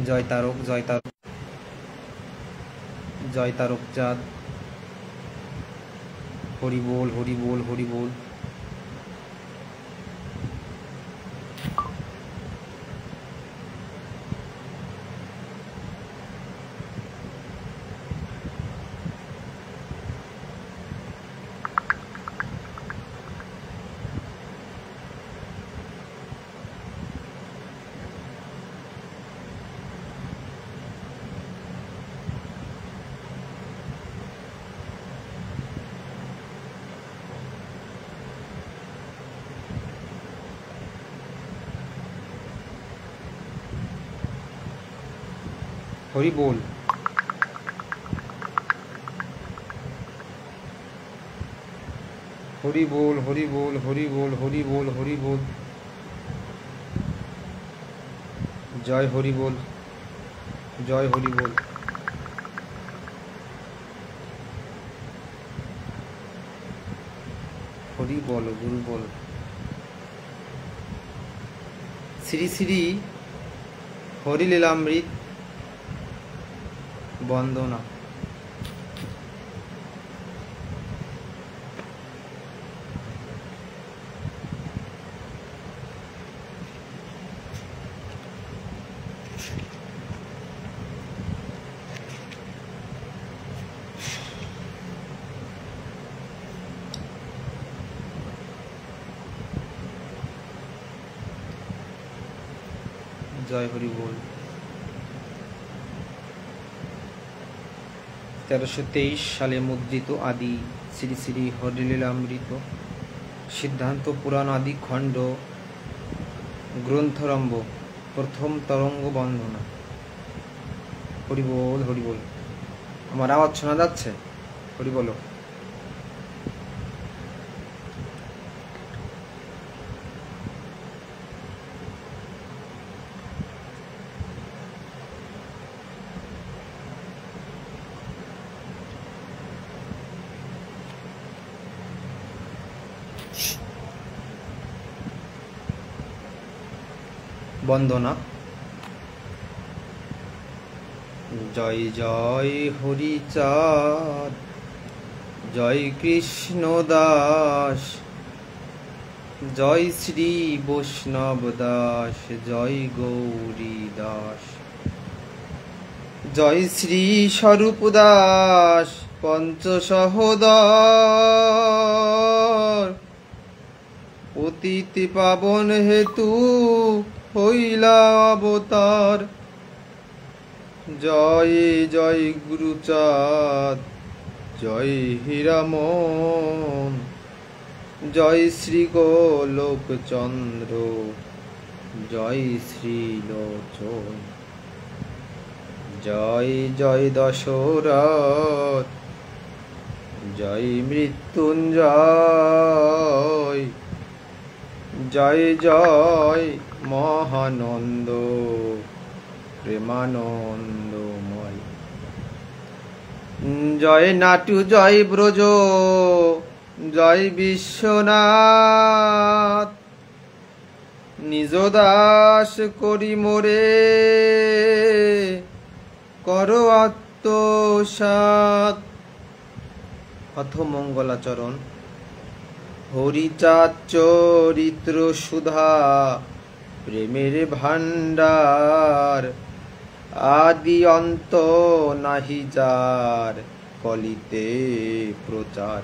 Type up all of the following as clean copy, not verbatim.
জয় তারক জয় তারক চাঁদ। হরি বল হরি বল হরি বল। হরি বল। হরি বল হরি বল হরি বল হরি বল হরি বল। জয় হরি বল জয় হরি বল। হরি বল গুরু বল। শ্রী শ্রী হরিলীলামৃত বন্দনা। জয় হরি বল। 1323 সালে মুদ্রিত আদি শ্রী শ্রী হরিলীলামৃত সিদ্ধান্ত পুরাণ আদি খণ্ড গ্রন্থরম্ভ প্রথম তরঙ্গ বন্দনা। হরি বল হরি বল। আমার আওয়াজ শোনা যাচ্ছে? হরি বলো। বন্দনা। জয় জয় হরিচাঁদ জয় কৃষ্ণ দাস জয় শ্রী বৈষ্ণব দাস জয় গৌরী দাস জয় শ্রী স্বরূপ দাস পঞ্চ সহোদর পতিত পাবন হেতু হইলা অবতার। জয় জয় গুরুচাঁদ জয় হীরামন জয় শ্রী গোলোকচন্দ্র জয় শ্রীলোচন জয় জয় দশরথ জয় মৃত্যুঞ্জয় জয় জয় মহানন্দ প্রেমানন্দময় জয় নাটু জয় ব্রজ জয় বিশ্বনাথ নিজ দাস করি মোরে করো আত্মসাৎ। অথ মঙ্গলাচরণ। হরিচাঁদ চরিত্র সুধা প্রেমের ভান্ডার আদি অন্ত নাহি যার কলিতে প্রচার।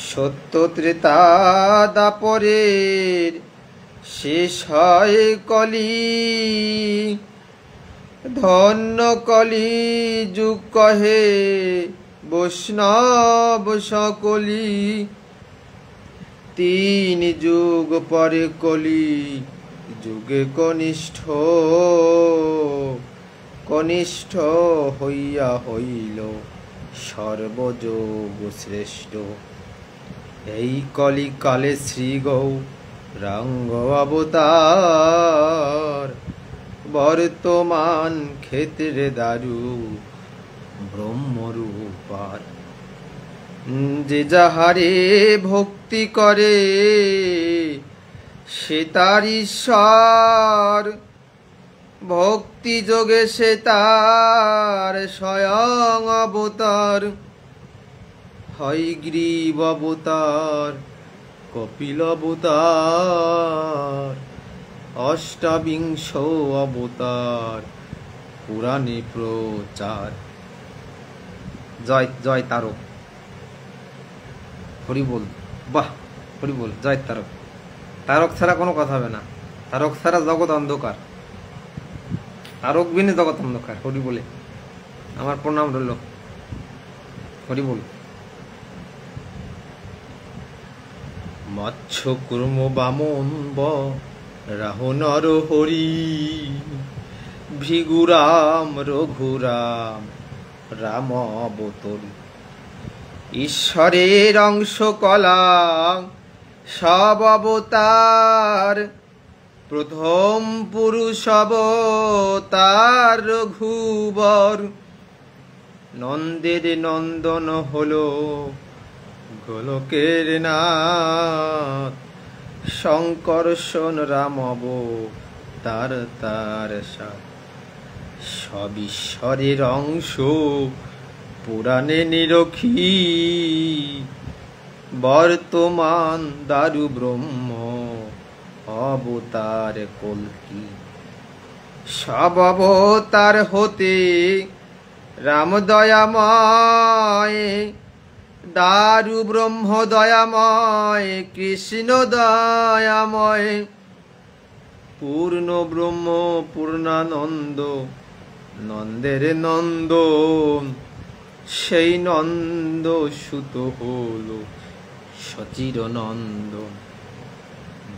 সত্য ত্রেতা দাপরের শেষ হয় কলি ধন্য কলি যুগ কহে বৈষ্ণব সকলি। 3 যুগ পরে কলি যুগে কনিষ্ঠ হইয়া হইল সর্বযোগ শ্রেষ্ঠ। এই কলি কালে শ্রী গৌরাঙ্গ অবতার বর্তমান ক্ষেত্রে দারু ব্রহ্মরূপার। যে যাহারে ভক্তি করে সে তার ঈশ্বর ভক্তি ভক্তি যোগে সে তার স্বয়ং অবতার, হয় গ্রীব অবতার, কপিল অবতার, অষ্টাবিংশ অবতার পুরাণে প্রচার। জয় জয় তারক, হরি বল, বাহ হরি বল, জয় তারক। তারক ছাড়া কোনো কথা হবে না, তারক ছাড়া জগৎ অন্ধকার, তারক বিনে জগৎ অন্ধকার। হরি বলে আমার প্রণাম রইল, হরি বল। মৎস্য কুর্ম বামন ব রাহু নর হরি, ভৃগুরাম রঘুরাম রাম অবতরী। ঈশ্বরের অংশ কলা সব অবতার, প্রথম পুরুষ অবতার রঘুবর। নন্দের নন্দন হলো গোলকের নাথ, শঙ্কর্ষণ রাম অবতার তার সাথ। সব ঈশ্বরের অংশ পুরাণে নিরখী, বর্তমান দারু ব্রহ্ম অবতার কল্কি। সব অবতার হতে রাম দয়াময়, দারু ব্রহ্ম দয়াময়, কৃষ্ণ দয়াময়। পূর্ণ ব্রহ্ম পূর্ণানন্দ, নন্দের নন্দন, সেই নন্দ সুত হল সচির নন্দন।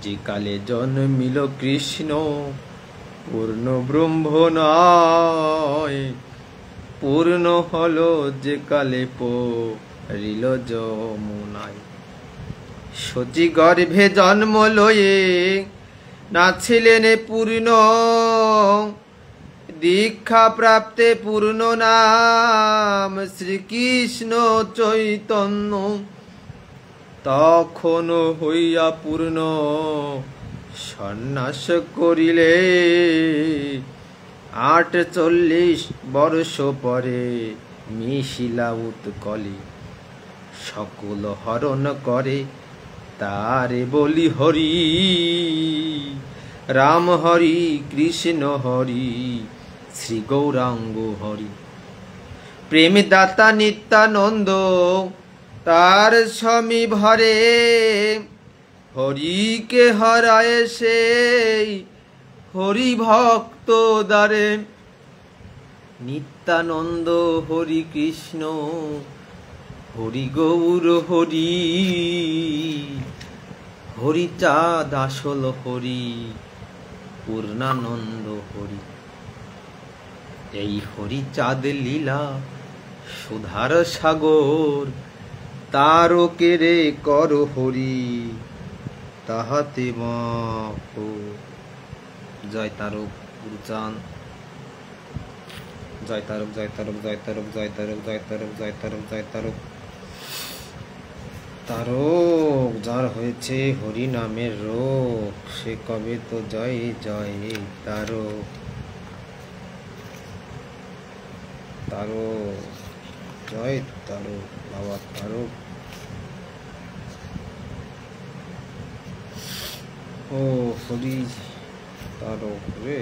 যে কালে জন্মিল কৃষ্ণ পূর্ণ ব্রহ্ম নয়, পূর্ণ হলো যে কালে পরিল যমুনায়। সচি গর্ভে জন্ম লয়ে নাছিলেন পূর্ণ, দীক্ষা প্রাপ্তে পূর্ণ নাম শ্রীকৃষ্ণ চৈতন্য। তখন হইয়া পূর্ণ সন্ন্যাস করিলে, 48 বর্ষ পরে মিশিলা উৎকলে। সকল হরণ করে তারে বলি হরি, রাম হরি কৃষ্ণ হরি শ্রী গৌরাঙ্গ হরি। প্রেম দাতা নিত্যানন্দ তার স্বামী ভরে, হরিকে হরায় সেই হরি ভক্ত দ্বারে। নিত্যানন্দ হরি কৃষ্ণ হরি গৌর হরি, হরিচাঁদ আসল হরি পূর্ণানন্দ হরি। এই হরিচাঁদ লীলা সুধার সাগর, তারকেরে কর হরি তাহাতে মাপ। জয় তারক গুরুচাঁদ, জয় তারক জয় তারক জয় তারক জয় তারক জয় তারক জয় তারক জয় তারক। তারক যার হয়েছে হরি নামের রোগ, সে কবে তো জয় জয় তারক। তারক জয় তারক, বাবা তারক। ও হরি তারক রে।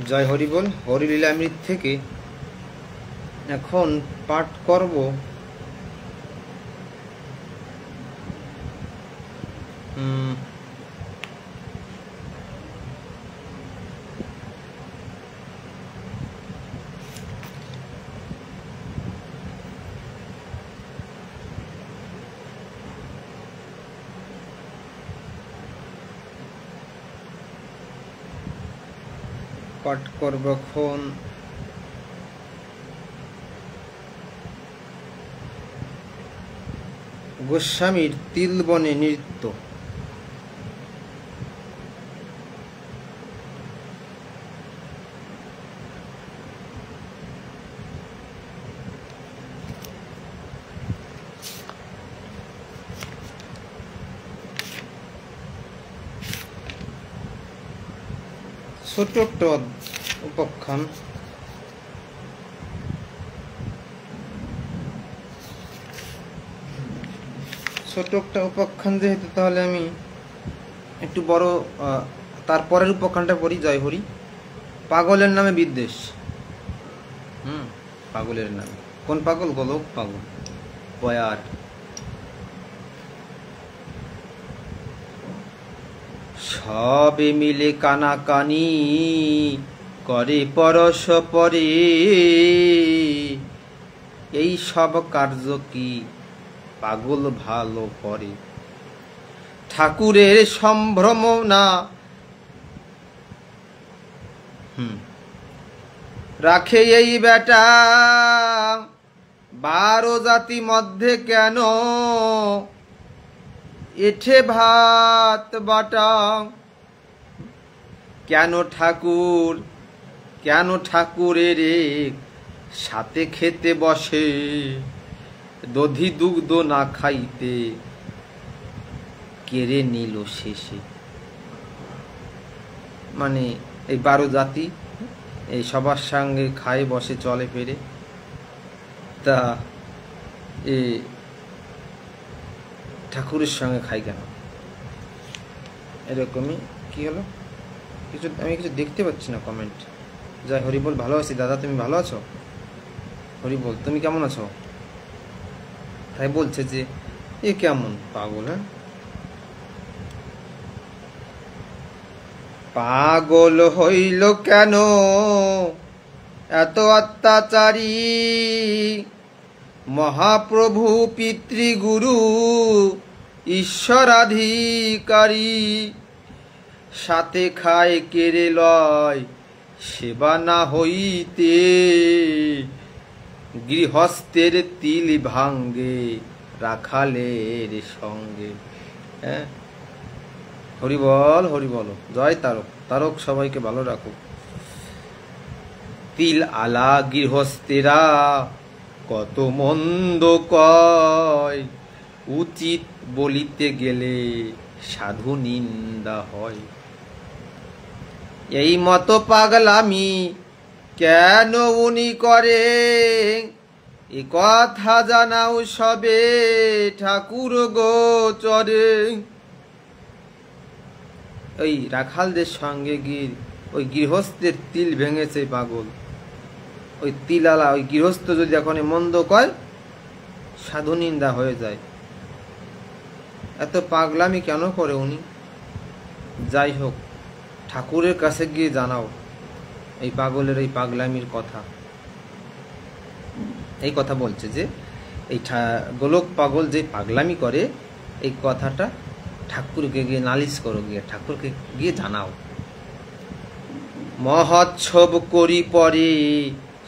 জয় হরি বল। হরিলীলামৃত থেকে এখন পাঠ করব পাঠ করব এখন। গোস্বামীর তিলবনে নৃত্য। ছোট্ট একটা উপাখ্যান। ছোট একটা উপাখ্যান যেহেতু, তাহলে আমি একটু বড় তারপরের উপাখ্যানটা পড়ি। জয় হরি। পাগলের নামে বিদ্বেষ। পাগলের নামে। কোন পাগল? গোলক পাগল। বয়ার। সবে মিলে কানাকানি করে পরস্পরে, এই সব কার্য কি পাগল ভালো করে। ঠাকুরের সম্ভ্রম না রাখে এই বেটা, 12 জাতি মধ্যে কেন এঠে ভাত বাটা। কেন ঠাকুরের সাথে খেতে বসে, দধি দুগ্ধ না খাইতে কেড়ে নিল শেষে। মানে এই 12 জাতি এই সবার সঙ্গে খায় বসে চলে ফেরে, তা এ ঠাকুরের সঙ্গে খাই কেন? এরকমই কি হলো কিছু, আমি কিছু দেখতে পাচ্ছি না কমেন্ট। জয় হরি বল। ভালো আছি দাদা, তুমি ভালো আছো? হরি বল। তুমি কেমন আছো? তাই বলছে যে এ কেমন পাগল। হ্যাঁ, পাগল হইল কেন এত অত্যাচারী, মহাপ্রভু পিতৃগুরু ঈশ্বরাধিকারী, সাথে খায় কেড়ে লয় সেবা না হইতে, গৃহস্থের তিল ভাঙ্গে রাখালের সঙ্গে। হ্যাঁ, হরি বল, হরি বলো। জয় তারক। তারক সবাইকে ভালো রাখো। তিল আলা গৃহস্থেরা কত মন্দ কয়, উচিত বলিতে গেলে সাধু নিন্দা হয়। এই মতো পাগলামি কেন উনি করে, এ কথা জানাও সবে ঠাকুর গোচরে। ওই রাখালদের সঙ্গে গিয়ে ওই গৃহস্থের তিল ভেঙেছে পাগল। ওই তিলালা ওই গৃহস্থ যদি এখন মন্দ কয়, সাধু নিন্দা হয়ে যায়। এত পাগলামি কেন করে উনি? যাই হোক, ঠাকুরের কাছে গিয়ে জানাও এই পাগলের এই পাগলামির কথা। এই কথা বলছে যে এই গোলক পাগল যে পাগলামি করে, এই কথাটা ঠাকুরকে গিয়ে নালিশ করো, গিয়ে ঠাকুরকে গিয়ে জানাও। মহোৎসব করি পরে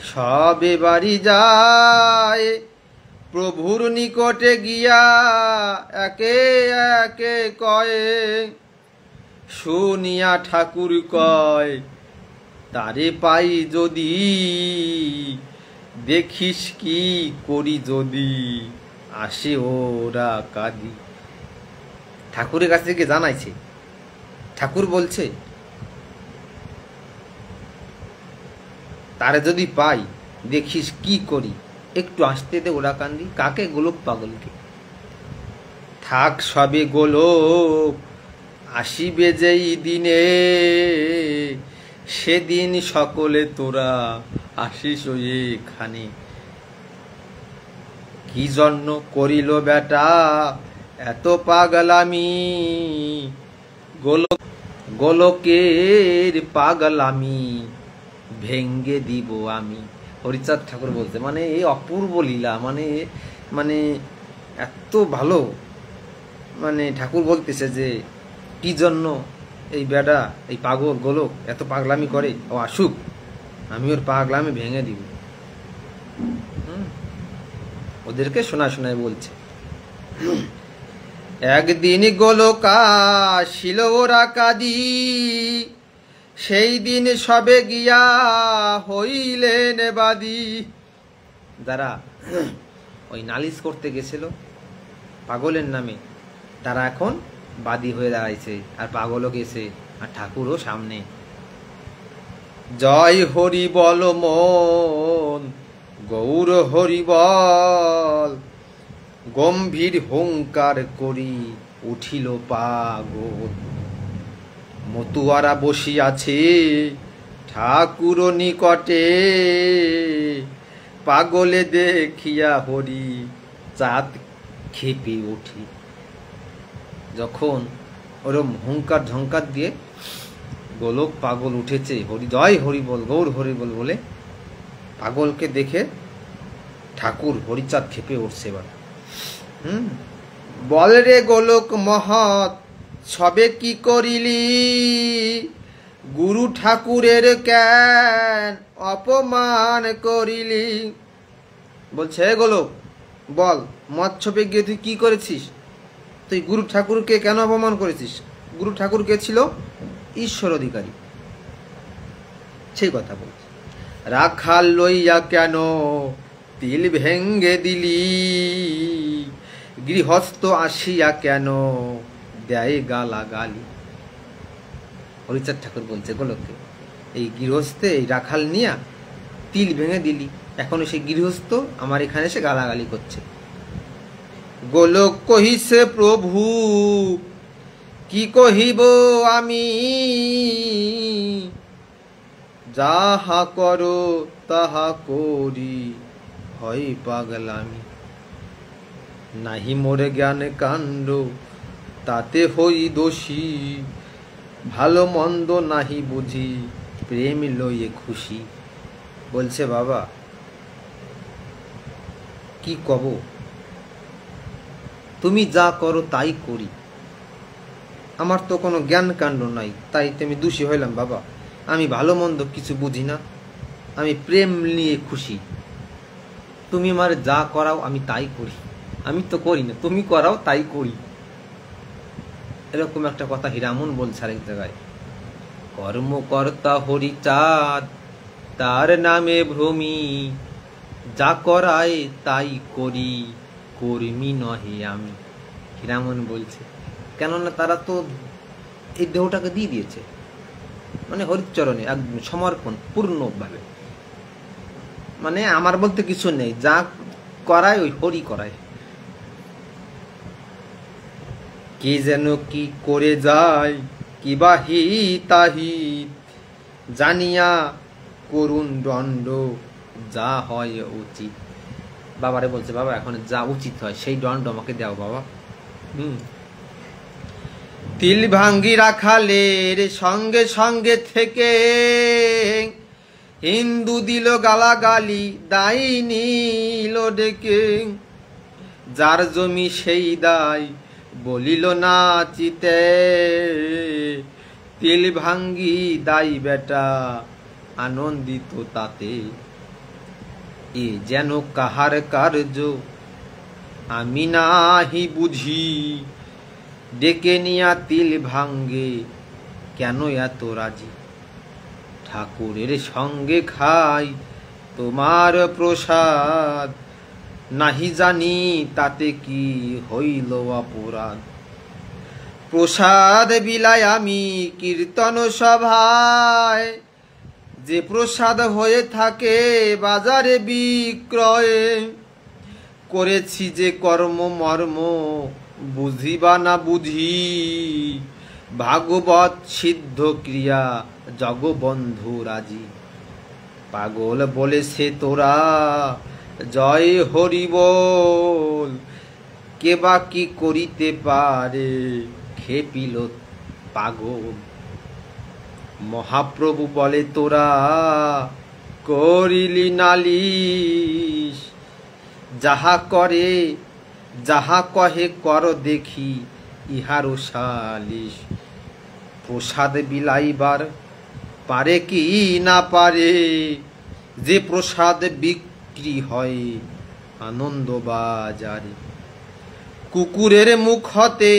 সবে বাড়ি যায়, প্রভুর নিকটে গিয়া একে একে কয়ে, শুনিয়া ঠাকুর কয় তারে পাই যদি, দেখিস কি করি যদি আসে ওরা কাঁদি। ঠাকুরের কাছ থেকে জানাইছে, ঠাকুর বলছে তারে যদি পাই দেখিস কি করি, একটু আসতে দে ওরা কান্দি। কাকে? গোলক পাগলকে। থাক সবে গোলক, আসিবে যেই দিনে, সেদিন সকলে তোরা আসিস এখানে। কি জন্য করিল বেটা এত পাগলামি, গোলকের পাগলামি ভেঙ্গে দিব আমি। হরিচাঁদ ঠাকুর বলতে, মানে এই অপূর্ব লীলা, মানে এত ভালো। মানে ঠাকুর বলতেছে যে কি জন্য এই বেটা, এই পাগল গোলক এত পাগলামি করে, ও আসুক, আমি ওর পাগলামি ভেঙে দিব। ওদেরকে শোনায় বলছে, একদিন গোলক আসিল ওরা কাদি, সেই দিন সবে গিয়া হইলেন বাদী। যারা ওই নালিশ করতে গেছিল পাগলের নামে, তারা এখন বাদী হয়ে দাঁড়াইছে, আর পাগলও গেছে, আর ঠাকুরও সামনে। জয় হরি বল মন, গৌর হরি বল, গম্ভীর হুঙ্কার করি উঠিল পাগল। মতুয়ারা বসিয়াছে ঠাকুর নিকটে, পাগলে দেখিয়া হরি চাঁদ খেপে উঠি। যখন ওরম হুঙ্কার ঝঙ্কার দিয়ে গোলক পাগল উঠেছে, হরি জয় হরি বল গৌর হরি বল বলে, পাগলকে দেখে ঠাকুর হরিচাঁদ খেপে উঠছে। এবার বল রে গোলক মহৎ, সবে কি করিলি, গুরু ঠাকুরের কেন অপমান করিলি। বলছে, গোলক বল, মদ ছপে গিয়ে তুই কি করেছিস? তুই গুরু ঠাকুরকে কেন অপমান করেছিস? গুরু ঠাকুর কে ছিল? ঈশ্বর অধিকারী, সেই কথা বলছে। রাখাল লইয়া কেন তিল ভেঙ্গে দিলি, গৃহস্থ আসিয়া কেন দেয় গালাগালি। হরিচাঁদ ঠাকুর বলছে গোলককে, এই গৃহস্থে এই রাখাল নিয়া তিল ভেঙে দিলি, এখন সেই গৃহস্থ আমার এখানে এসে গালাগালি করছে। গোলক কহিছে, প্রভু কি কহিব আমি, যাহা করো তাহা করি হয় পাগলামি। নাহি মোরে জ্ঞান কাণ্ড তাতে হই দোষী, ভালো মন্দ নাহি বুঝি প্রেম লইয়ে খুশি। বলছে, বাবা কি কব, তুমি যা করো তাই করি, আমার তো কোনো জ্ঞান কাণ্ড নাই, তাই তুমি দোষী হইলাম বাবা। আমি ভালো মন্দ কিছু বুঝি না, আমি প্রেম নিয়ে খুশি, তুমি আমার যা করাও আমি তাই করি, আমি তো করি না, তুমি করাও তাই করি। এরকম একটা কথা হীরামন বলছে আরেক জায়গায়। কর্মকর্তা হরিচাঁদ তার নামে ভ্রমি, যা করায় তাই করি, কর্মী নহে আমি। হীরামন বলছে, কেননা তারা তো এই দেহটাকে দিয়ে দিয়েছে, মানে হরিচরণে একদম সমর্পণ পূর্ণভাবে, মানে আমার বলতে কিছু নেই, যা করায় ওই হরি করায়। কি যেন কি করে যায়, কি বা হিতাহিত, জানিয়া করুণ দণ্ড যা হয় উচিত। বাবারে বলছে, বাবা এখন যা উচিত হয় সেই দণ্ড আমাকে দাও বাবা। তিল ভাঙ্গি রাখালের সঙ্গে সঙ্গে থেকে, হিন্দু দিল গালাগালি দায়ী নিল ডেকে। যার জমি সেই দায় বলিল নাচিতে, তিল ভাঙ্গি দায়ী বেটা আনন্দিত তাতে। এ যেন কাহার কার্য আমি নাহি বুঝি, ডেকে নিয়া তিল ভাঙ্গে কেন এত রাজি। ঠাকুরের সঙ্গে খাই তোমার প্রসাদ, নাহি জানি তাতে কি হইল অপরাধ। প্রসাদ বিলায় আমি কীর্তন সভায়, যে প্রসাদ হয়ে থাকে বাজারে বিক্রয়ে। করেছি যে কর্ম মর্ম বুঝিবা না বুঝি, ভাগবত সিদ্ধ ক্রিয়া জগবন্ধু রাজি। পাগল বলেছে তোরা জয় হরি বল, কে বা কি করিতে পারে খেপিল পাগল। মহাপ্রভু বলে তোরা করিলি নালিশ, যাহা করে যাহা কহে কর দেখি ইহারও সালিশ। প্রসাদ বিলাইবার পারে কি না পারে, যে প্রসাদ বিক্রি হয় আনন্দ বাজারে। কুকুরের মুখ হতে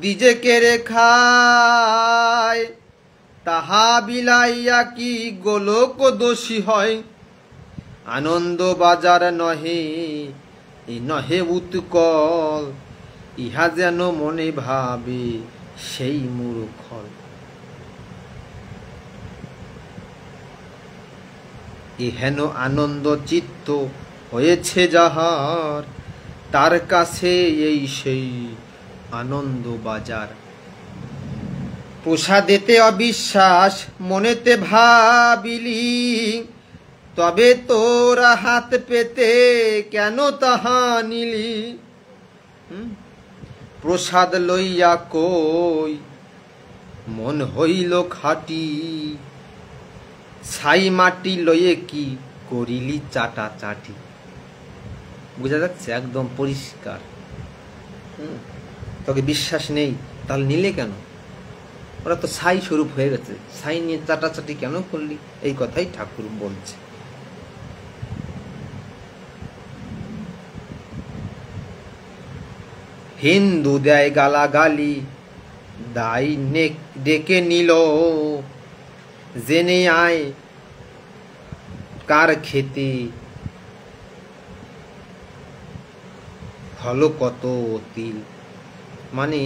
দিজে কেড়ে খায়, তাহা বিলাইয়া কি গোলক দোষী হয়। আনন্দ বাজার নহে নহে উৎকল, ইহা যেন মনে ভাবে সেই মূর্খল। এহেন আনন্দ চিত্ত হয়েছে যাহার, তার কাছে এই সেই আনন্দ বাজার। প্রসাদেতে অবিশ্বাস মনেতে ভাবিলি, তবে তোরা হাত পেতে কেন তাহা নিলি। প্রসাদ লইয়া কই মন হইল খাটি, ছাই মাটি লইয়ে কি করিলি চাটা চাটি। বুঝা যাচ্ছে একদম পরিষ্কার। তোকে বিশ্বাস নেই তাহলে নিলে কেন? ওরা তো ছাই স্বরূপ হয়ে গেছে, ছাই নিয়ে চাটাচাটি কেন করলি? এই কথাই ঠাকুর বলছে। হিন্দু দেয় গালাগালি, দাই ডেকে নিল, জেনে আয় কার খেতে হলো কত তিল। মানে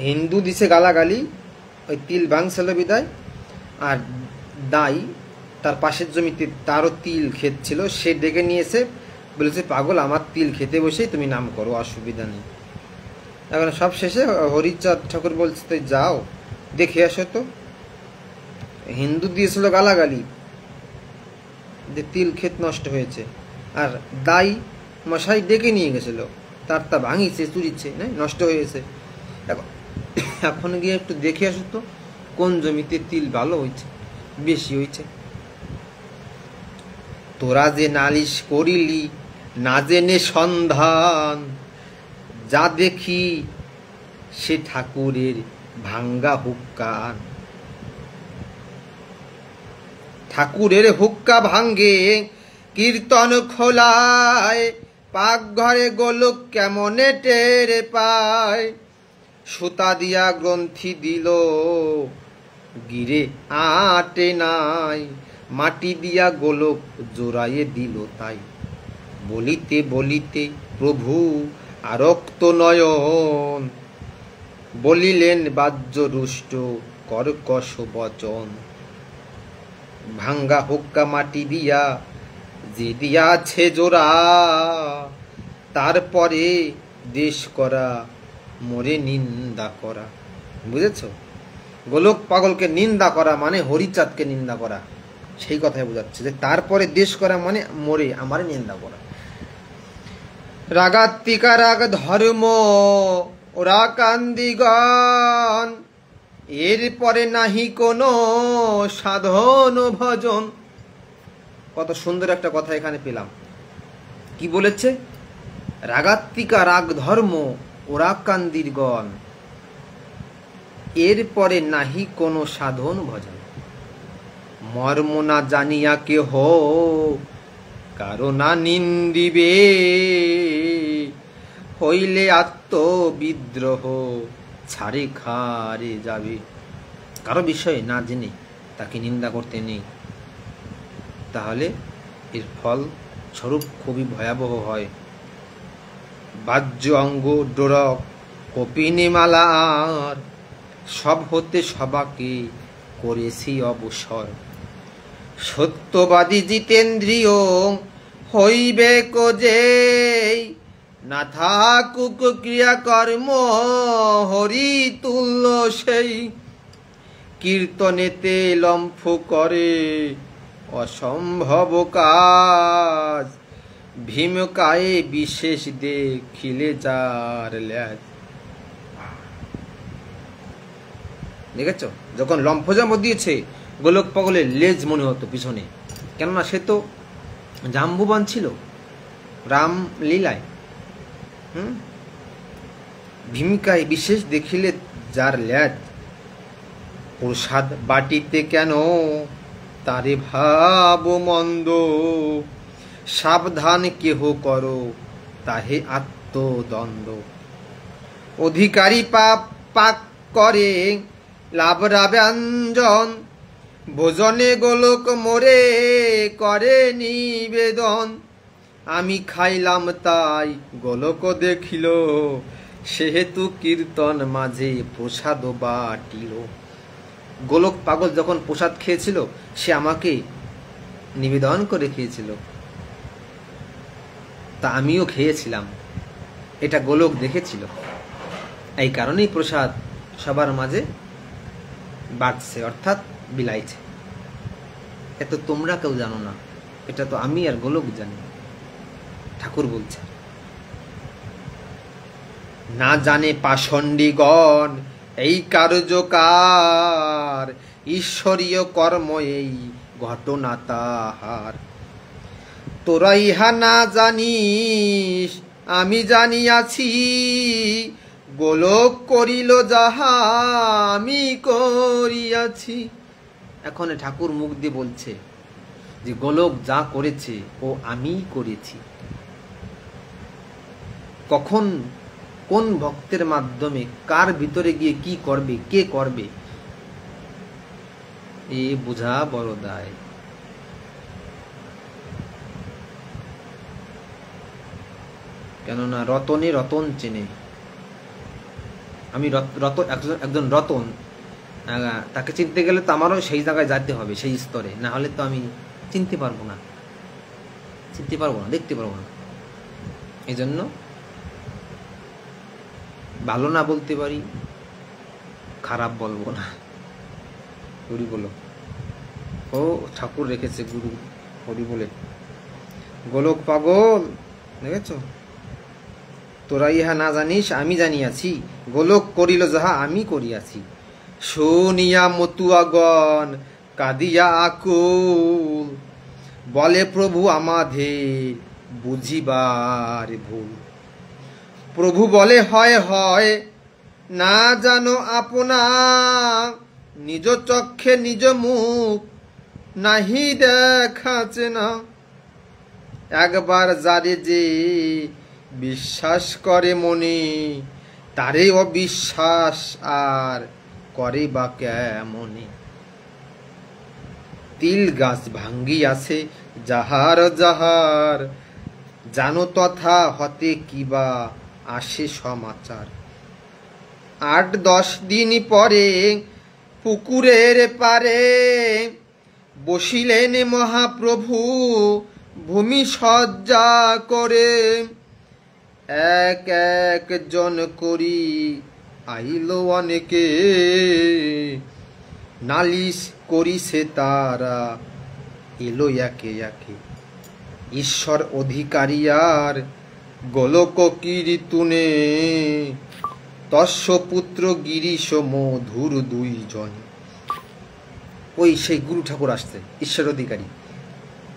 হিন্দু দিছে গালাগালি, ওই তিল ভাঙছিল বিদায়, আর দাই তার পাশের জমিতে তারও তিল ক্ষেত ছিল, সে ডেকে নিয়েছে, বলেছে পাগল আমার তিল খেতে বসেই তুমি নাম করো, অসুবিধা নেই। এখন সব শেষে হরিচাঁদ ঠাকুর বলছে তুই যাও দেখে আসো তো। হিন্দু দিয়েছিল গালাগালি যে তিল ক্ষেত নষ্ট হয়েছে, আর দাই মশাই ডেকে নিয়ে গেছিল, তার তা ভাঙিছে চুরিছে না নষ্ট হয়েছে। এখন গিয়ে একটু দেখে আসো তো কোন জমিতে তিল ভালো হয়েছে বেশি হয়েছে। তোরা যে নালিশ করিলি না জেনে সন্ধান, যা দেখি সে ঠাকুরের ভাঙ্গা হুক্কা। ঠাকুরের হুক্কা ভাঙ্গে কীর্তন খোলায়, পাক ঘরে গোলক কেমনে টেরে পায়। সুতা দিয়া গ্রন্থি দিল গিরে আটে নাই, মাটি দিয়া গোলক জোড়াইয়ে দিল তাই। বলিতে বলিতে প্রভু আরক্ত নয়ন, বলিলেন বাহ্য রুষ্ট কর্কশ বচন। ভাঙ্গা হুক্কা মাটি দিয়া যে দিয়াছে জোড়া, তারপরে দেশ করা মোরে নিন্দা করা। বুঝেছ? গোলক পাগলকে নিন্দা করা মানে হরিচাঁদকে নিন্দা করা, সেই কথাই বোঝাচ্ছে যে তারপরে দেশ করা মানে মোরে আমারে নিন্দা করা। রাগাত্মিকা রাগ ধর্ম ওরা কান্দিগণ, এরপরে নাহি কোনো সাধন ভজন। কত সুন্দর একটা কথা এখানে পেলাম। কি বলেছে? রাগাত্মিকা রাগ ধর্ম ওরা কান্দিরগণ, এরপরে নাহি কোনো সাধন ভজন। মর্ম না জানিয়া কেহ কারো না নিন্দিবে, হইলে আত্মবিদ্রোহ ছাড়ে খারে যাবে। কারো বিষয়ে না জেনে তাকে নিন্দা করতে নেই, তাহলে এর ফল স্বরূপ খুবই ভয়াবহ হয়। বাহ্য অঙ্গ ডোরক কপিনে মালার, সব হতে সবাকে করেছি অবসর। সত্যবাদী জিতেন্দ্রিয় হইবে কোজেই, না থাকুক ক্রিয়াকর্ম হরি তুল্য সেই। কীর্তনেতে লম্ফ করে অসম্ভব কাজ, ভীমকায়ে বিশেষ দেখিলে যার ল্যাজ। দেখেছ যখন লম্ফজাম দিয়েছে গোলক পাগলের লেজ মনে হতো পিছনে, কেননা সে তো জাম্বুবান ছিল রাম লীলায়। ভীমিকায় বিশেষ দেখিলে যার ল্যাজ প্রসাদ বাটিতে কেন তারে ভাব মন্দ, সাবধান কেহ করো তাহে আত্মদ্বন্দ্ব। অধিকারী পাপ পাক করে লাভরা ব্যঞ্জন, ভোজনে গোলক মোরে করে নিবেদন। আমি খাইলাম তাই গোলক দেখিল, সেহেতু কীর্তন মাঝে প্রসাদ বাটিল। গোলক পাগল যখন প্রসাদ খেয়েছিল সে আমাকে নিবেদন করে খেয়েছিল, তা আমিও খেয়েছিলাম, এটা গোলক দেখেছিল। এই কারণেই প্রসাদ সবার মাঝে বাড়ছে, অর্থাৎ বিলাইছে। এত তোমরা কেউ জানো না, এটা তো আমি আর গোলক জানি। ঠাকুর বলছে, না জানে পাষণ্ডীগণ এই কার্যকার, ঈশ্বরীয় কর্ম এই ঘটনা তাহার। তোরা ইহা না জানিস আমি জানিয়াছি, গোলক করিল যাহা আমি করিয়াছি। এখন ঠাকুর মুখ দিয়ে বলছে যে গোলক যা করেছে ও আমি করেছি। কখন কোন ভক্তের মাধ্যমে কার ভিতরে গিয়ে কি করবে, কে করবে, এ বোঝা বড় দায়। কেননা রতনে রতন চেনে। আমি একজন রতন, তাকে চিনতে গেলে তো আমারও সেই জায়গায় যেতে হবে, সেই স্তরে, না হলে তো আমি চিনতে পারবো না, দেখতে পারবো না। এই জন্য ভালো না বলতে পারি, খারাপ বলবো না। হরি বলো। ও ঠাকুর রেখেছে গুরু, হরি বলে। গোলক পাগল দেখেছ, তোরা ইহা না জানিস আমি জানিয়াছি, গোলক করিল যাহা আমি করিয়াছি। শুনিয়া মতুয়াগণ কাঁদিয়া আকুল, বলে প্রভু আমাদের বুঝিবার ভুল। প্রভু বলে হয় হয় না জানো আপনা, নিজ চক্ষে নিজ মুখ নাহি দেখাছে না। একবার যারে যে বিশ্বাস করে মনে, তারে অবিশ্বাস আর করে বা কেমনে। তিল গাছ ভাঙ্গিয়াছে যাহার যাহার, জানো তথা হতে কিবা আসে সমাচার। 8-10 দিন পরে পুকুরের পারে, বসিলেন মহাপ্রভু ভূমি সজ্জা করে। এক এক জন করি আইল অনেকে, নালিশ করিছে তারা এলো একে একে। ঈশ্বর অধিকারী আর গোলক কীর্তনে, তস্য পুত্র গিরিশ মধুর 2 জন। ওই সেই গুরু ঠাকুর আসছে, ঈশ্বর অধিকারী,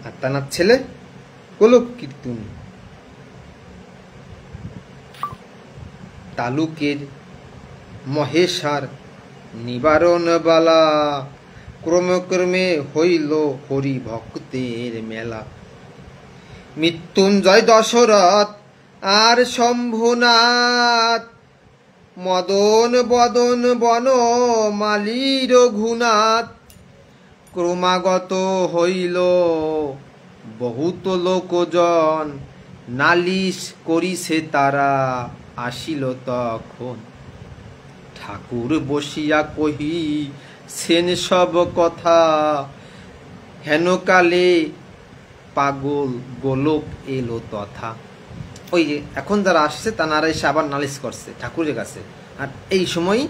আর তার ছেলে গোলক কীর্তন। তালুকের মহেশার নিবারণ বালা, ক্রমে ক্রমে হইল হরি ভক্তের মেলা। মৃত্যুঞ্জয় দশরথ আর শম্ভুনাথ, মদন বদন বন মালি রঘুনাথ। ক্রমাগত হইল বহুত লোকজন, নালিশ করিছে তারা আসিল তখন। ঠাকুর বসিয়া কহি সেন সব কথা, হেনকালে পাগল গোলক এলো তথা। ওই যে এখন যারা আসছে তারা এসে আবার নালিশ করছে ঠাকুরের কাছে, আর এই সময়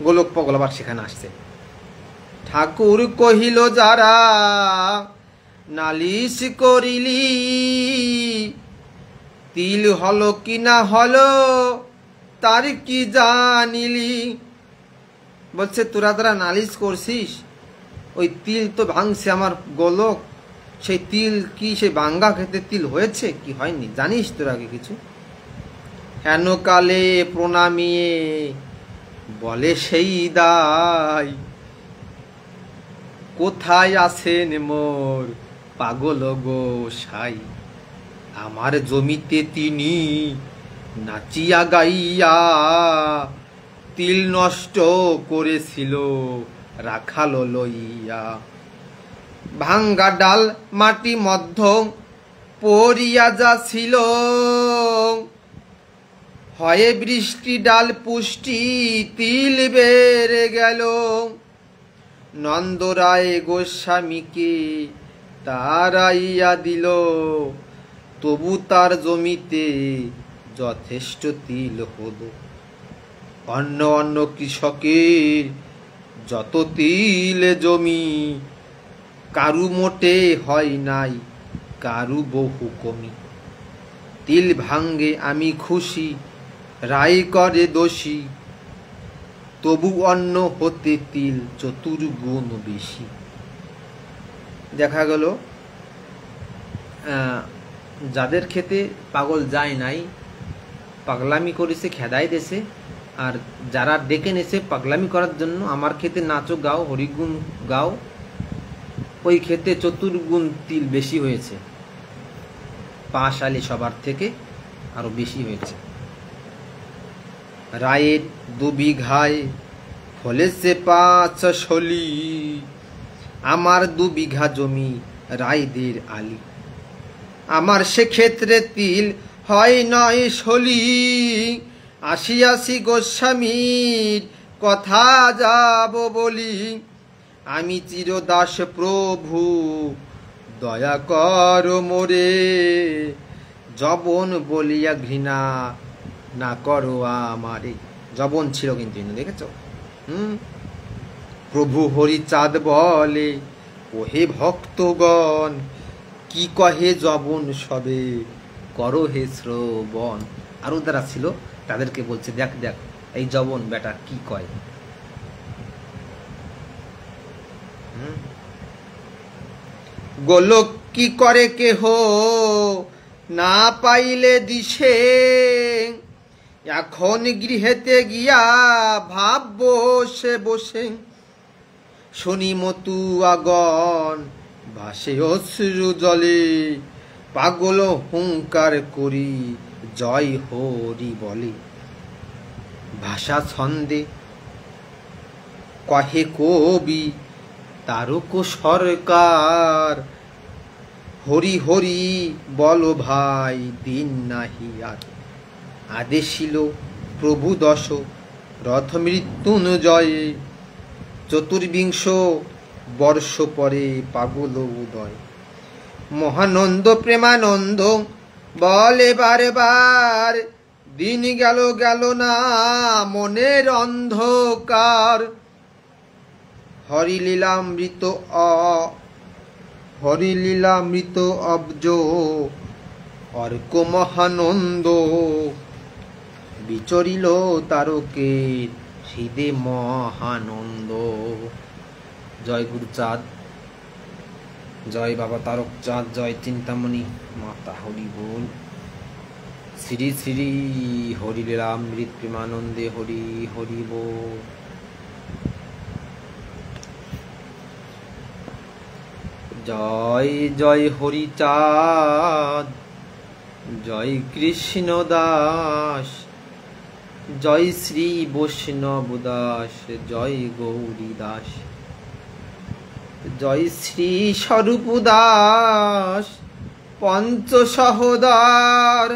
গোলক পাগল আবার সেখানে আসছে। ঠাকুর কহিল যারা নালিশ করিলি, তিল হলো কি না হলো তার কি জানিলি। বলছে তোরা যারা নালিশ করছিস, ওই তিল তো ভাঙছে আমার গোলক, সেই তিল কি সেই ভাঙ্গা খেতে তিল হয়েছে কি হয়নি জানিস তোরা কি কিছু? হেন কালে প্রণামিয়ে বলে সেই দায়, কোথায় আছেন মোর পাগল গোসাই? আমার জমিতে তিনি নাচিয়া গাইয়া তিল নষ্ট করেছিল রাখাল লইয়া। ভাঙ্গা ডাল মাটি মধ্য পড়িয়া যাছিল, হয় বৃষ্টি ডাল পুষ্টি তিল বেড়ে গেল। নন্দরায় গোস্বামীকে তারাইয়া দিল, তবু তার জমিতে যথেষ্ট তিল হলো। অন্য অন্য কৃষকের যত তিল জমি, কারু মোটে হয় নাই, কারু বহু কমি। তিল ভাঙ্গে আমি খুশি, রায় করে দোষী, তবু অন্য হতে তিল চতুর্গুণ বেশি। দেখা গেল যাদের ক্ষেতে পাগল যায় নাই, পাগলামি করেছে, খেদাই দেশে, আর যারা ডেকে নেছে পাগলামি করার জন্য আমার ক্ষেতে নাচো গাও হরিগুণ গাও, ওই ক্ষেতে চতুর্গুণ তিল বেশি হয়েছে, পাঁশালি সবার থেকে আরো বেশি হয়েছে। রায়ের 2 বিঘায় ফলেছে 5 শলি, আমার 2 বিঘা জমি রায়দের আলি। আমার সেক্ষেত্রে তিল হয় 9 শলি, আসি গোস্বামীর কথা যাব বলি। আমি চিরদাস প্রভু দয়া কর মোরে, জবন বলিয়া ঘৃণা না করো আমারে। জবন ছিল কিন্তু দেখেছ। প্রভু হরিচাঁদ বলে, ওহে ভক্তগণ, কি কহে জবন সবে করো হে শ্রবণ। আরো যারা ছিল তাদেরকে বলছে, দেখ দেখ এই জবন বেটা কি কয়। গোলক কি করে কেহ না পাইলে দিশে, এখন গৃহেতে গিয়া ভাব বসে বসে। শনি মতু আগন ভাসে অশ্রু জলে, পাগল হুঙ্কার করি জয় হরি বলে। ভাষা ছন্দে কহে কবি তারক সরকার, হরি হরি বলো ভাই দিন নাহি আর। আদেশিল প্রভু 10 রথ মৃত্যুঞ্জয়ে, 24 বর্ষ পরে পাগল উদয়। মহানন্দ প্রেমানন্দ বলে বারবার, দিন গেল গেল না মনের অন্ধকার। হরিলীলামৃত অব্জ অর্ক মহানন্দ, বিচরিল তারকের হৃদে মহানন্দ। জয় গুরুচাঁদ, জয় বাবা তারক চাঁদ, জয় চিন্তামণি মাতা হরি বল। শ্রী শ্রী হরিলীলামৃত প্রেমানন্দে হরি হরি বল। জয় জয় হরিচাঁদ, জয় কৃষ্ণ দাস, জয় শ্রী বৈষ্ণব দাস, জয় গৌরী দাস, জয় শ্রী স্বরূপ দাস, পঞ্চ সহোদর।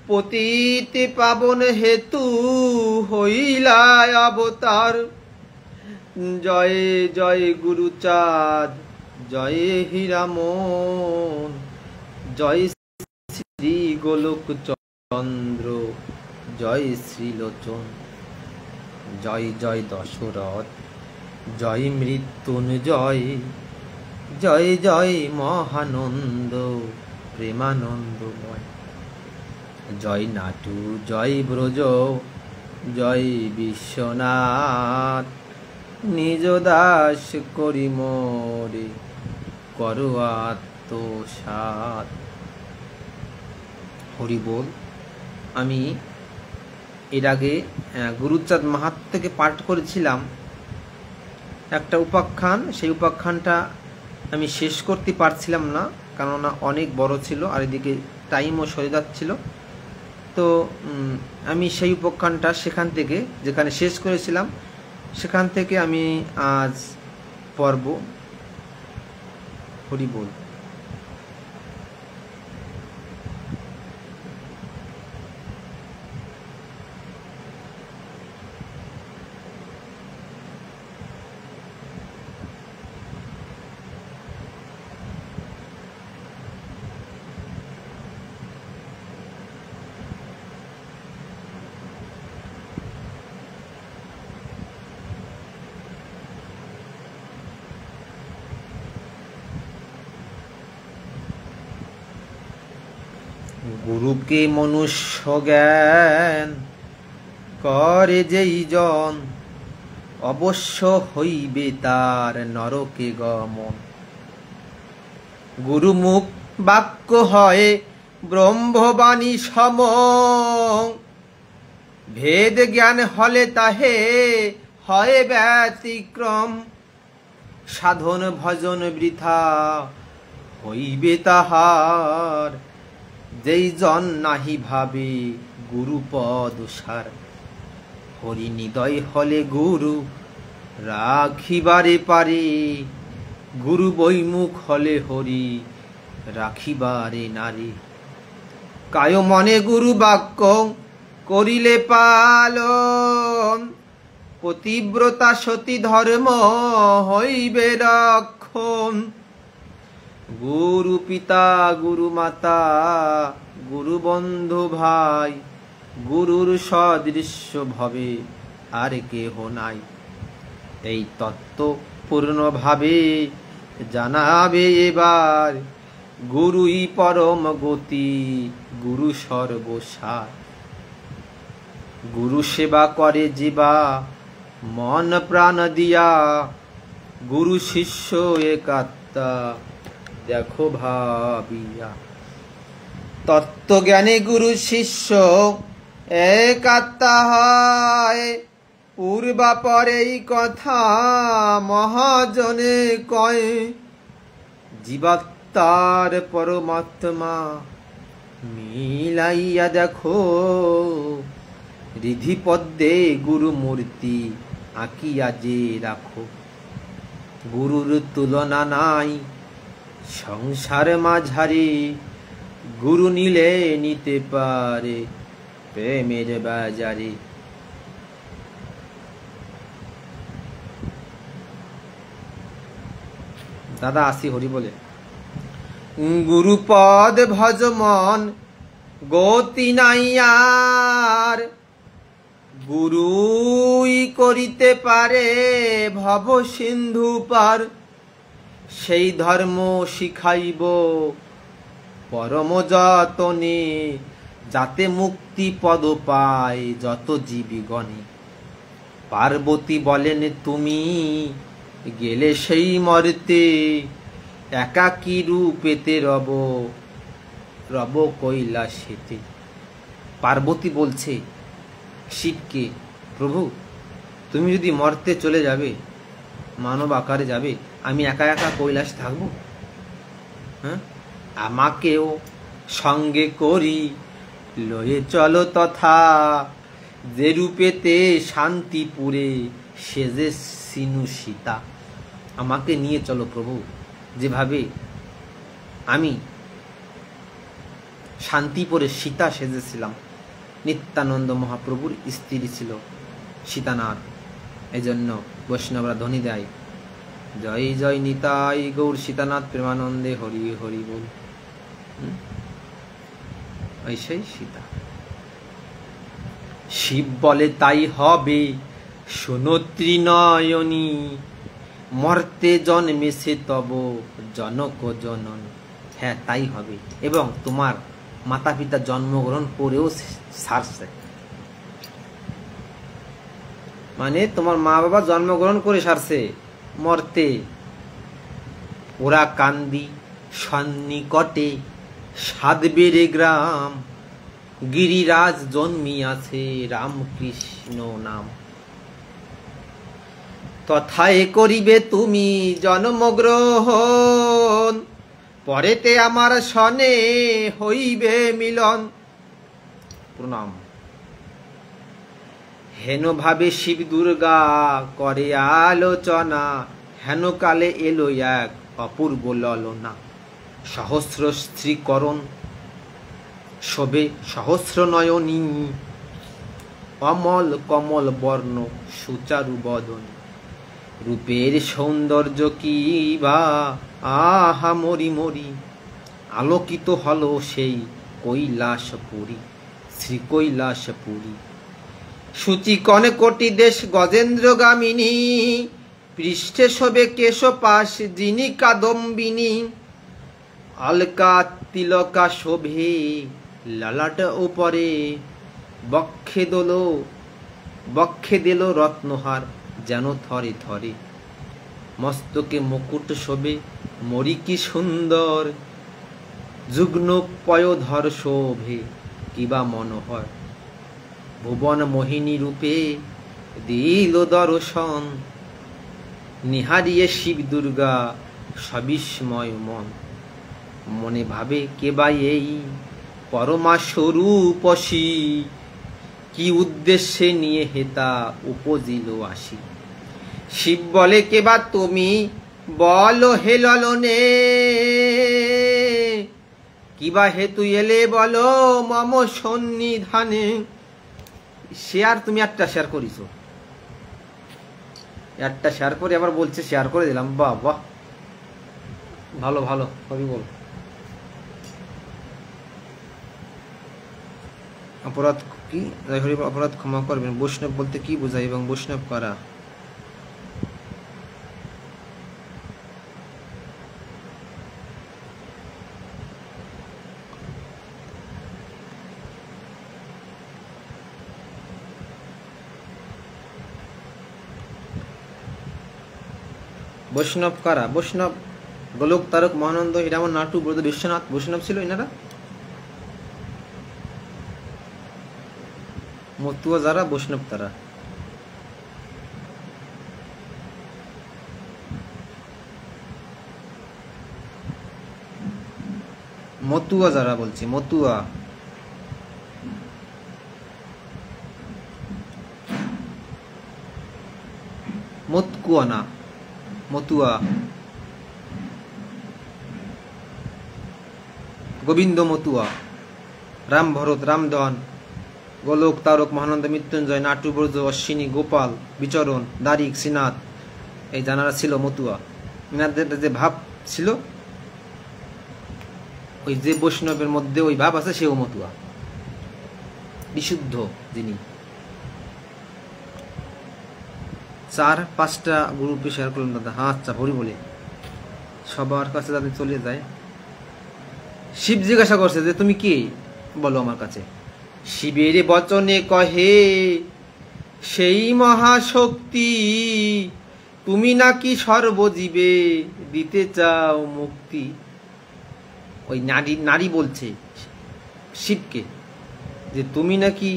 পতিত পাবন হেতু হইলা অবতার। জয় জয় গুরুচাঁদ, জয় হীরামন, জয় শ্রী গোলক চন্দ্র, জয় শ্রীলোচন। জয় জয় দশরথ, জয় মৃত্যুঞ্জয়, জয় জয় মহানন্দ প্রেমানন্দময়। জয় নাটু, জয় ব্রজ, জয় বিশ্বনাথ। নিজ দাস করি মোরে করো আত্মসাৎ। হরি বল। আমি এর আগে গুরুচাঁদ মাহাতো থেকে পাঠ করেছিলাম একটা উপাখ্যান। সেই উপাখ্যানটা আমি শেষ করতে পারছিলাম না, কেননা অনেক বড় ছিল আর এদিকে টাইমও সরে যাচ্ছিল। তো আমি সেই উপাখ্যানটা সেখান থেকে, যেখানে শেষ করেছিলাম সেখান থেকে আমি আজ পড়ব। হরি বল। গুরুকে মনুষ্য জ্ঞান করে যেই জন, অবশ্য হইবে তার নরকে গমন। গুরুমুখ বাক্য হয় ব্রহ্মবাণী সম, ভেদ জ্ঞান হলে তাহে হয় ব্যতিক্রম। সাধন ভজন বৃথা হইবে তাহার, যেই জন নাহি ভাবে গুরুপদ সার। হরি নিদয় হলে গুরু রাখিবারে পারে, গুরু বৈমুখ হলে হরি রাখিবারে নারে। কায় মনে গুরু বাক্য করিলে পালন, পতিব্রতা সতী ধর্ম হইবে রক্ষণ। গুরু পিতা গুরু মাতা গুরু বন্ধু ভাই, গুরুর সদৃশ্য ভবে আর কেহ নাই। এই তত্ত্ব পূর্ণভাবে জানাবে এবার, গুরুই পরম গতি গুরু সর্বসার। গুরু সেবা করে জীবা মন প্রাণ দিয়া, গুরু শিষ্য একাত্মা দেখো ভাবিয়া। তত্ত্বজ্ঞানে গুরু শিষ্য একাত্মা হয়, পূর্বাপরেই কথা মহাজনে কয়। জীবাত্মার পরমাত্মা মিলাইয়া দেখো, রিধি পদ্মে গুরু মূর্তি আঁকিয়া যে রাখো। গুরুর তুলনা নাই সংসার মাঝারে, গুরু নিলে নিতে পারে প্রেমের বাজারে। দাদা আসি হরি বলে। গুরুপদ ভজ মন গতি নাই আর, গুরুই করিতে পারে ভব সিন্ধু পার। সেই ধর্ম শিখাইব পরম যতনে, যাতে মুক্তি পদ পায় যত জীবিগণে। পার্বতী বলেন তুমি গেলে সেই মর্তে, একাকী রূপেতে রব রব কৈলাসেতে। পার্বতী বলছে শিবকে, প্রভু তুমি যদি মর্তে চলে যাবে, মানব আকারে যাবে, আমি একা একা কৈলাস থাকবো? হ্যাঁ, আমাকেও সঙ্গে করি লয়ে চলো তথা, যে রূপেতে শান্তিপুরে সেজে সিনু সীতা। আমাকে নিয়ে চলো প্রভু, যেভাবে আমি শান্তিপুরে সীতা সেজেছিলাম। নিত্যানন্দ মহাপ্রভুর স্ত্রী ছিল সীতানাথ, এই জন্য বৈষ্ণবরা ধ্বনি দেয়, জয় জয় নিতাই গৌর সীতানাথ প্রেমানন্দে হরি হরি বল। ওই সেই সীতা। শিব বলে তাই হবে শোনো ত্রিনয়নী, মর্তে জন্মেছে তব জনক জননী। হ্যাঁ তাই হবে, এবং তোমার মাতা পিতা জন্মগ্রহণ করেও সারছে, মানে তোমার মা বাবা জন্মগ্রহণ করে সারছে মর্তে। ওরা কান্দি সন্নিকটে সাধবেরে গ্রাম, গিরিরাজ জন্মিয়াছে রামকৃষ্ণ নাম। তথায় করিবে তুমি জন্মগ্রহণ, পরেতে আমার সনে হইবে মিলন। প্রণাম। হেন ভাবে শিব দুর্গা করে আলোচনা, হেন কালে এলো এক অপূর্ব ললনা। সহস্র স্ত্রীকরণ শোভে সহস্র নয়নী, অমল কমল বর্ণ সুচারু বদন। রূপের সৌন্দর্য কি বা আহা মরি মরি, আলোকিত হলো সেই কৈলাসপুরী, শ্রী কৈলাসপুরী। সূচিকণ কোটি দেশ গজেন্দ্রগামিনী, পৃষ্ঠে শোভে কেশপাশ যিনি কাদম্বিনী। অলকা তিলকা শোভে ললাট উপরে, বক্ষে দিল রত্নহার যেন থরে থরে। মস্তকে মুকুট শোভে মরি কি সুন্দর, যুগ্ন পয়োধর শোভে কিবা মনোহর। ভুবন মোহিনী রূপে দিল দর্শন, নিহারিয়ে শিব দুর্গা সবিস্ময় মন। মনে ভাবে কেবা এই পরমা স্বরূপসী, কি উদ্দেশ্যে নিয়ে হেতা উপজিল আসি। শিব বলে কেবা তুমি বলো হে ললনে, কিবা হেতু এলে বলো মম সন্নিধানে। শেয়ার তুমি একটা শেয়ার করিছো, একটা শেয়ার করে আবার বলছে শেয়ার করে দিলাম। বাহ বাহ, ভালো ভালো, হরি বল। অপরাধ কি? হরি বল। অপরাধ ক্ষমা করবেন। বৈষ্ণব বলতে কি বোঝায় এবং বৈষ্ণব করা? বৈষ্ণব কারা? বৈষ্ণব গোলক তারক মহানন্দ হীরামন নাটু ব্রত বিশ্বনাথ বৈষ্ণব ছিল এনারা। মতুয়া যারা বৈষ্ণব তারা। মতুয়া যারা বলছি, মতুয়া। মতকুয়া না, মতুয়া। গোবিন্দ মতুয়া, রাম ভরত, রামধন, গোলক তারক মহানন্দ মৃত্যুঞ্জয় নাটু ব্রজ অশ্বিনী গোপাল বিচরণ দারিক শ্রীনাথ, এই জানারা ছিল মতুয়া। এনাদের যে ভাব ছিল, ওই যে বৈষ্ণবের মধ্যে ওই ভাব আছে, সেও মতুয়া, বিশুদ্ধ যিনি। 4-5টা গ্রুপে শেয়ার করলাম দাদা। হ্যাঁ আচ্ছা, হরি বলে সবার কাছে যাতে চলে যায়। শিব জিজ্ঞাসা করছে যে তুমি কি বলো আমার কাছে। শিবের বচনে কহে সেই মহাশক্তি, তুমি নাকি সর্বজীবে দিতে চাও মুক্তি। ওই নারী বলছে শিবকে যে তুমি নাকি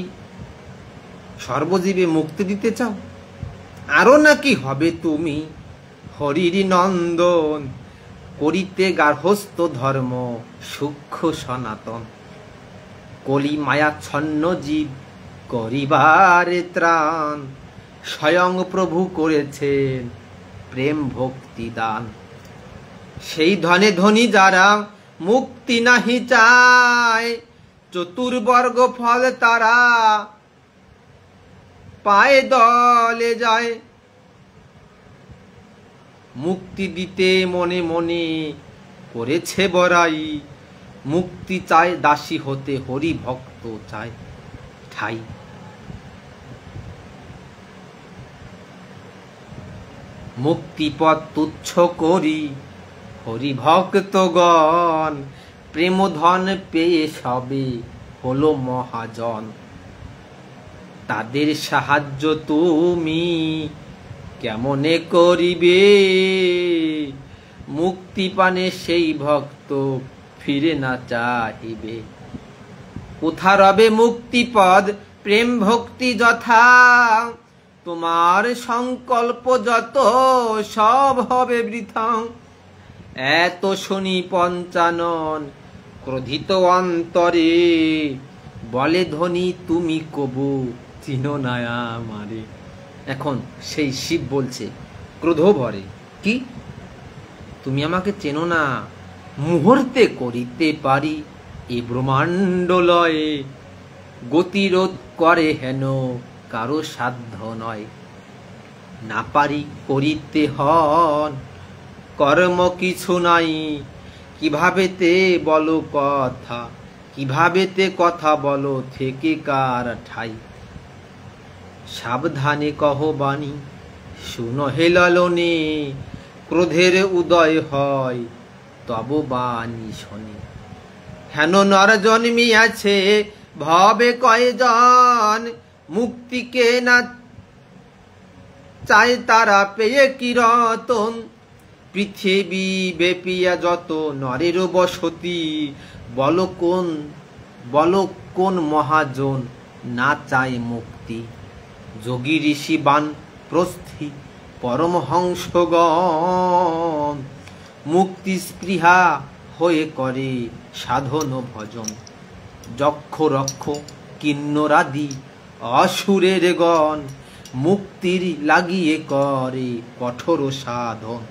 সর্বজীবে মুক্তি দিতে চাও, আরো নাকি হবে তুমি হরির নন্দন, করিতে গার্হস্থ ধর্ম সূক্ষ্ম সনাতন। কলি মায়াচ্ছন্ন জীব করিবার ত্রাণ, স্বয়ং প্রভু করেছেন প্রেম ভক্তি দান। সেই ধনে ধনী যারা মুক্তি নাহি চায়, চতুর্বর্গ ফল তারা পায়ে দলে যায়। মুক্তি দিতে মনে মনে করেছে বড়াই, মুক্তি চায় দাসী হতে হরি ভক্ত চায় ঠাই। মুক্তিপথ তুচ্ছ করি হরি ভক্তগণ, প্রেম ধন পেয়ে সবে হলো মহাজন। তাদের সাহায্য তুমি কেমনে করিবে, মুক্তি পানে সেই ভক্ত ফিরে না চাহিবে। কোথা রবে মুক্তিপদ প্রেম ভক্তি যথা, তোমার সংকল্প যত সব হবে বৃথা। এত শুনি পঞ্চানন ক্রোধিত অন্তরে, বলে ধ্বনি তুমি কবু চিনো না আমারে। এখন সেই শিব বলছে ক্রোধ ভরে, কি তুমি আমাকে চেনো না, মুহূর্তে করিতে পারি এ ব্রহ্মাণ্ড লয়ে, গতিরোধ করে হেন কারো সাধ্য নয়। না পারি করিতে হন কর্ম কিছু নাই, কিভাবেতে বলো কথা, কিভাবেতে কথা বলো থেকে কার ঠাই। সাবধানে কহ বাণী শুনো হে লালনে, ক্রোধের উদয় হয় তব বাণী শোনে। হেন নর জন্মিয়াছে ভবে কয়জন, মুক্তিকে না চায় তারা পেয়ে কি রতন। পৃথিবী ব্যাপিয়া যত নরের বসতি, বল কোন মহাজন না চায় মুক্তি। যোগী ঋষি বান প্রস্থি পরমহংসগণ, মুক্তি স্পৃহা হয়ে করে সাধন ভজন। যক্ষ রক্ষ কিন্নরাদি অসুরের গণ, মুক্তির লাগিয়ে করে কঠোর সাধন।